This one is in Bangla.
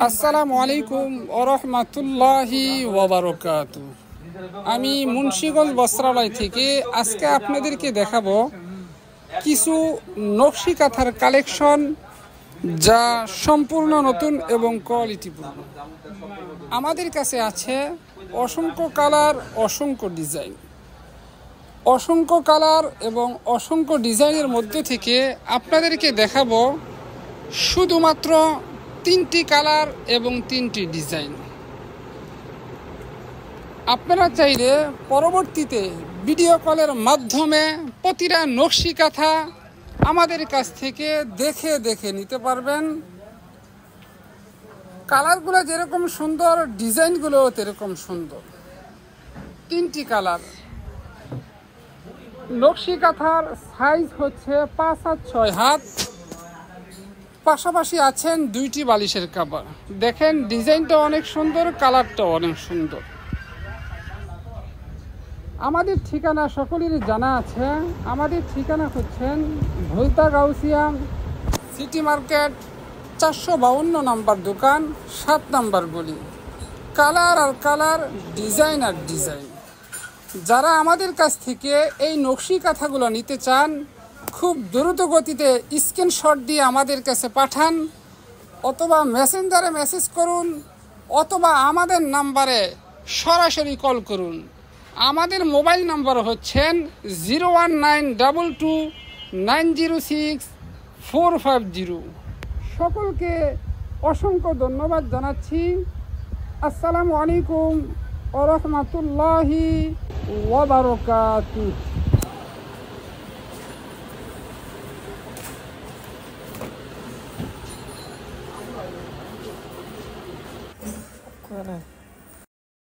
আসসালামু আলাইকুম ওয়া রাহমাতুল্লাহি ওয়া বারাকাতুহু। আমি মুন্সিগঞ্জ বস্ত্রালয় থেকে আজকে আপনাদেরকে দেখাবো কিছু নকশি কাঁথার কালেকশন, যা সম্পূর্ণ নতুন এবং কোয়ালিটিপূর্ণ। আমাদের কাছে আছে অসংখ্য কালার, অসংখ্য ডিজাইন। অসংখ্য কালার এবং অসংখ্য ডিজাইনের মধ্যে থেকে আপনাদেরকে দেখাবো শুধুমাত্র 3টি কালার এবং 3টি ডিজাইন। আপনারা চাইলে পরবর্তীতে ভিডিও কলের মাধ্যমে প্রতিটা নকশি কাঁথা আমাদের কাছ থেকে দেখে দেখে নিতে পারবেন। কালারগুলো যেরকম সুন্দর, ডিজাইনগুলো সেরকম সুন্দর। 3টি কালার। নকশি কাঁথার সাইজ হচ্ছে 5 হাত 6 হাত। পাশাপাশি আছেন 2টি বালিশের কভার। দেখেন ডিজাইনটা অনেক সুন্দর, কালারটাও অনেক সুন্দর। আমাদের ঠিকানা সকলেরই জানা আছে। আমাদের ঠিকানা হচ্ছেন ভুলতা গাউসিয়া সিটি মার্কেট, 452 নম্বর দোকান, 7 নম্বর গলি। কালার আর কালার, ডিজাইন আর ডিজাইন। যারা আমাদের কাছ থেকে এই নকশি কাঁথাগুলো নিতে চান, খুব দ্রুত গতিতে স্ক্রিনশট দিয়ে আমাদের কাছে পাঠান, অথবা মেসেঞ্জারে মেসেজ করুন, অথবা আমাদের নাম্বারে সরাসরি কল করুন। আমাদের মোবাইল নাম্বার হচ্ছেন 01922906450। সকলকে অসংখ্য ধন্যবাদ জানাচ্ছি। আসসালামু আলাইকুম ওয়া রাহমাতুল্লাহি ওয়া বারাকাতুহু।